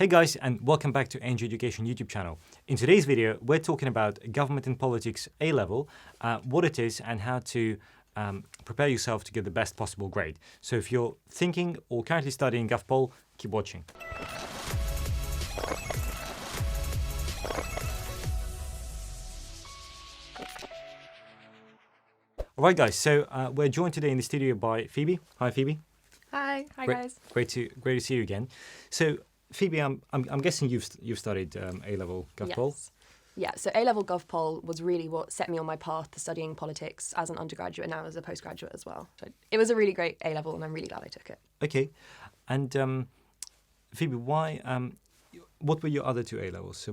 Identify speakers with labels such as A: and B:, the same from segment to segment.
A: Hey guys, and welcome back to A&J Education YouTube channel. In today's video, we're talking about Government and Politics A-Level, what it is and how to prepare yourself to get the best possible grade. So if you're thinking or currently studying GovPol, keep watching. Alright guys, so we're joined today in the studio by Phoebe. Hi Phoebe.
B: Hi
A: Great,
B: guys.
A: Great to see you again. So Phoebe, I'm guessing you've studied A-Level GovPol.
B: Yes. Yeah, so A-Level GovPol was really what set me on my path to studying politics as an undergraduate and now as a postgraduate as well. So it was a really great A-Level and I'm really glad I took it.
A: Okay, and Phoebe, why? What were your other two A-Levels?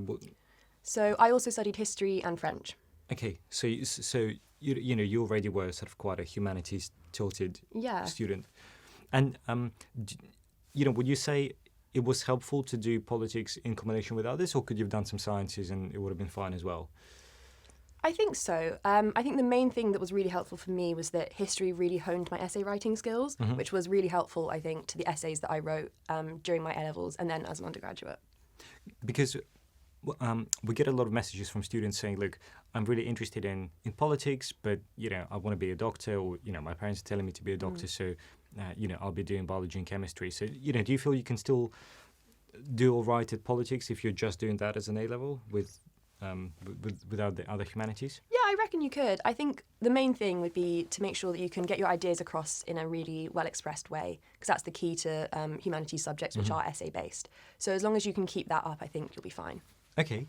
B: So I also studied history and French.
A: Okay, so you already were sort of quite a humanities tilted student, and would you say it was helpful to do politics in combination with others, or could you have done some sciences and it would have been fine as well?
B: I think so. I think the main thing that was really helpful for me was that history really honed my essay writing skills, which was really helpful, I think, to the essays that I wrote during my A-Levels and then as an undergraduate.
A: Because we get a lot of messages from students saying, look, I'm really interested in politics, but, I want to be a doctor, or, my parents are telling me to be a doctor, so, I'll be doing biology and chemistry. So, do you feel you can still do all right at politics if you're just doing that as an A-level without the other humanities?
B: Yeah, I reckon you could. I think the main thing would be to make sure that you can get your ideas across in a really well-expressed way, because that's the key to humanities subjects, which are essay-based. So as long as you can keep that up, I think you'll be fine.
A: Okay.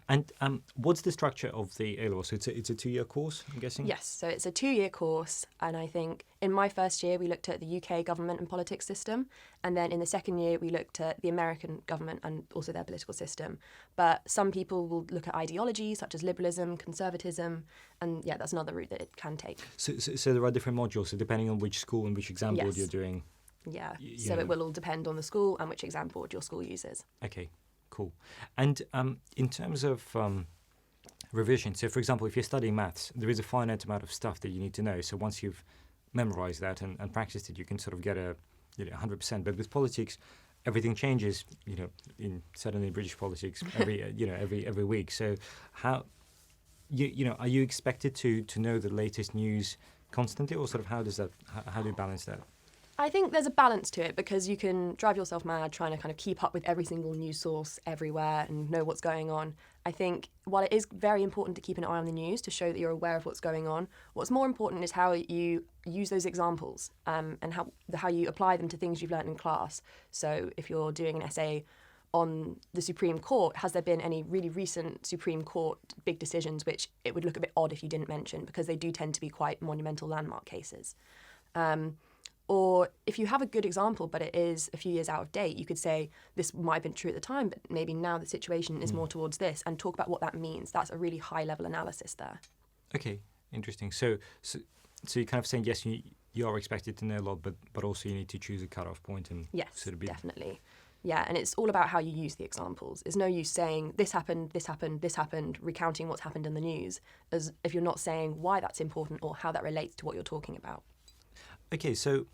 A: And what's the structure of the A-level? So it's a 2-year course, I'm guessing?
B: Yes, so it's a 2-year course, and I think in my first year we looked at the UK government and politics system, and then in the second year we looked at the American government and also their political system. But some people will look at ideologies such as liberalism, conservatism, and yeah, that's another route that it can take.
A: So there are different modules, so depending on which school and which exam board you're doing?
B: Yeah, so it will all depend on the school and which exam board your school uses.
A: Okay. Cool. And in terms of revision, so for example, if you're studying maths, there is a finite amount of stuff that you need to know. So once you've memorized that and practiced it, you can sort of get a 100%. But with politics, everything changes. In suddenly British politics every week. So how are you expected to know the latest news constantly, or sort of how do you balance that?
B: I think there's a balance to it because you can drive yourself mad trying to kind of keep up with every single news source everywhere and know what's going on. I think while it is very important to keep an eye on the news to show that you're aware of what's going on, what's more important is how you use those examples and how you apply them to things you've learned in class. So if you're doing an essay on the Supreme Court, has there been any really recent Supreme Court big decisions which it would look a bit odd if you didn't mention, because they do tend to be quite monumental landmark cases. Or if you have a good example, but it is a few years out of date, you could say this might have been true at the time, but maybe now the situation is more towards this, and talk about what that means. That's a really high-level analysis there.
A: Okay, interesting. So you're kind of saying, yes, you are expected to know a lot, but also you need to choose a cutoff point and
B: definitely. Yeah, and it's all about how you use the examples. There's no use saying this happened, this happened, this happened, recounting what's happened in the news, as if you're not saying why that's important or how that relates to what you're talking about.
A: Okay, so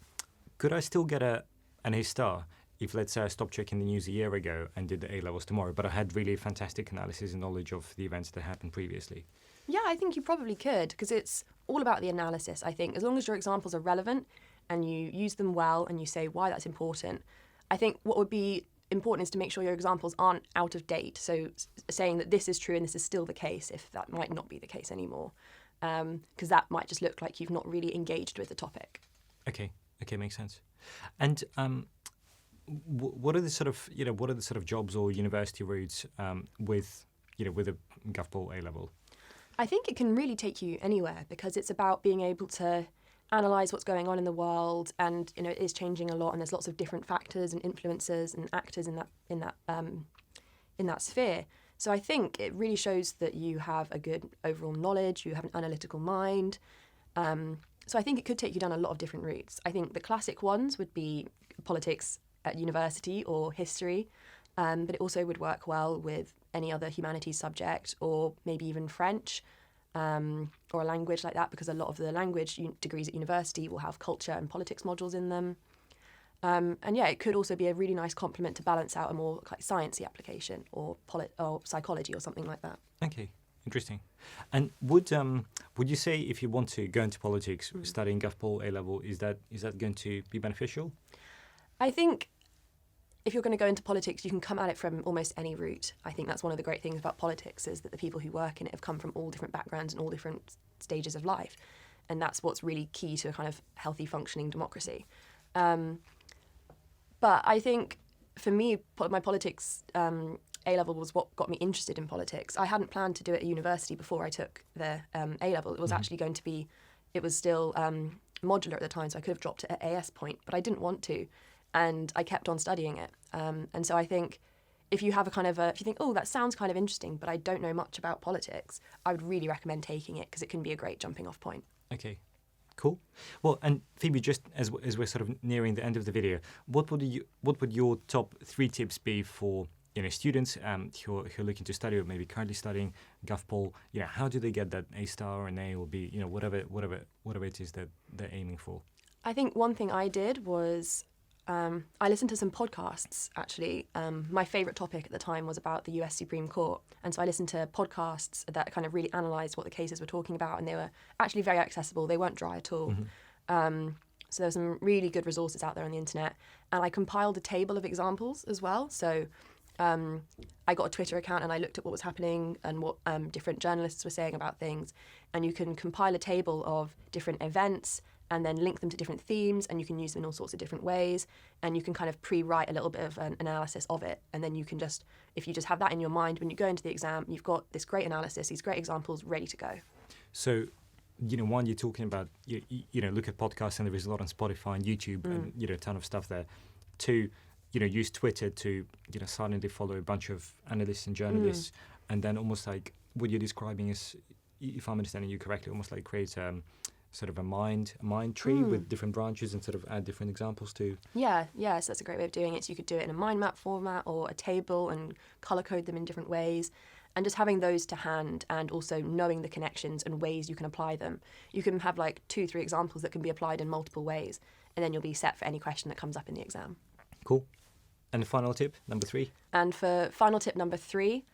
A: could I still get an A star if, let's say, I stopped checking the news a year ago and did the A-levels tomorrow, but I had really fantastic analysis and knowledge of the events that happened previously?
B: Yeah, I think you probably could, because it's all about the analysis, I think. As long as your examples are relevant and you use them well and you say why that's important, I think what would be important is to make sure your examples aren't out of date. So saying that this is true and this is still the case, if that might not be the case anymore, because that might just look like you've not really engaged with the topic.
A: Okay, makes sense. And what are the sort of jobs or university routes with a GovPol A-level?
B: I think it can really take you anywhere because it's about being able to analyse what's going on in the world, and it is changing a lot, and there's lots of different factors and influences and actors in that sphere. So I think it really shows that you have a good overall knowledge, you have an analytical mind. So I think it could take you down a lot of different routes. I think the classic ones would be politics at university or history, but it also would work well with any other humanities subject, or maybe even French, or a language like that, because a lot of the language degrees at university will have culture and politics modules in them. And yeah, it could also be a really nice complement to balance out a more like sciencey application or psychology or something like that.
A: Okay, interesting. And would you say if you want to go into politics, studying GovPol A level, is that going to be beneficial?
B: I think if you're going to go into politics, you can come at it from almost any route. I think that's one of the great things about politics is that the people who work in it have come from all different backgrounds and all different stages of life. And that's what's really key to a kind of healthy functioning democracy. But I think for me, my politics A-level was what got me interested in politics. I hadn't planned to do it at university before I took the A-level. It was actually going to be, it was still modular at the time, so I could have dropped it at AS point, but I didn't want to. And I kept on studying it. And so I think if you have if you think, oh, that sounds kind of interesting, but I don't know much about politics, I would really recommend taking it because it can be a great jumping off point.
A: Okay, cool. Well, and Phoebe, just as we're sort of nearing the end of the video, what would your top 3 tips be for students who are looking to study or maybe currently studying GovPol? How do they get that A star or an A or B? Whatever it is that they're aiming for.
B: I think one thing I did was I listened to some podcasts, actually. My favourite topic at the time was about the US Supreme Court. And so I listened to podcasts that kind of really analysed what the cases were talking about. And they were actually very accessible. They weren't dry at all. So there were some really good resources out there on the internet. And I compiled a table of examples as well. So I got a Twitter account and I looked at what was happening and what different journalists were saying about things. And you can compile a table of different events and then link them to different themes, and you can use them in all sorts of different ways, and you can kind of pre-write a little bit of an analysis of it, and then you can just, if you just have that in your mind when you go into the exam, you've got this great analysis, these great examples ready to go.
A: So, one, you're talking about, look at podcasts, and there is a lot on Spotify and YouTube, and, a ton of stuff there. 2, use Twitter to, silently follow a bunch of analysts and journalists, and then almost like what you're describing is, if I'm understanding you correctly, almost like create sort of a mind tree with different branches and sort of add different examples to.
B: Yeah, so that's a great way of doing it. So you could do it in a mind map format or a table and colour code them in different ways. And just having those to hand and also knowing the connections and ways you can apply them. You can have like 2-3 examples that can be applied in multiple ways, and then you'll be set for any question that comes up in the exam.
A: Cool. And the final tip, number 3?
B: And for final tip number 3,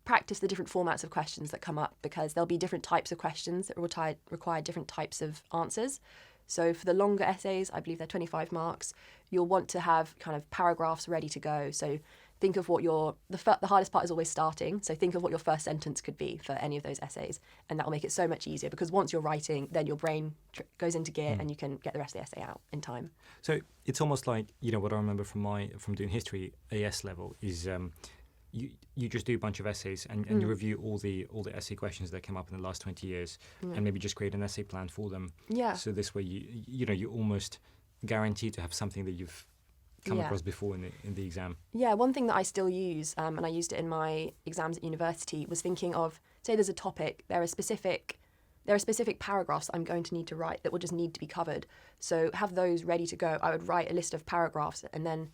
B: practice the different formats of questions that come up, because there'll be different types of questions that require different types of answers. So for the longer essays, I believe they're 25 marks, you'll want to have kind of paragraphs ready to go. So think of what the hardest part is always starting. So think of what your first sentence could be for any of those essays. And that will make it so much easier, because once you're writing, then your brain goes into gear and you can get the rest of the essay out in time. So
A: it's almost like, what I remember from doing history AS level is you just do a bunch of essays and you review all the essay questions that came up in the last 20 years and maybe just create an essay plan for them.
B: Yeah.
A: So this way you're almost guaranteed to have something that you've come across before in the exam.
B: Yeah, one thing that I still use, and I used it in my exams at university, was thinking of, say there's a topic, there are specific paragraphs I'm going to need to write that will just need to be covered. So have those ready to go. I would write a list of paragraphs, and then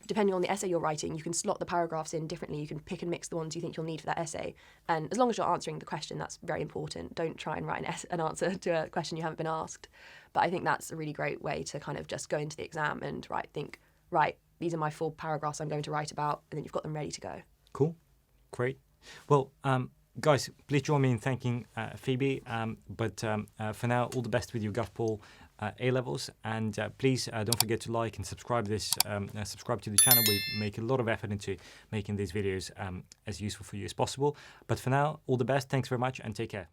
B: depending on the essay you're writing, you can slot the paragraphs in differently. You can pick and mix the ones you think you'll need for that essay. And as long as you're answering the question, that's very important. Don't try and write an answer to a question you haven't been asked. But I think that's a really great way to kind of just go into the exam and think, these are my 4 paragraphs I'm going to write about, and then you've got them ready to go.
A: Cool. Great. Well, guys, please join me in thanking Phoebe. But for now, all the best with your GovPol A-levels, and please don't forget to like and subscribe to the channel. We make a lot of effort into making these videos as useful for you as possible. But for now, all the best. Thanks very much, and take care.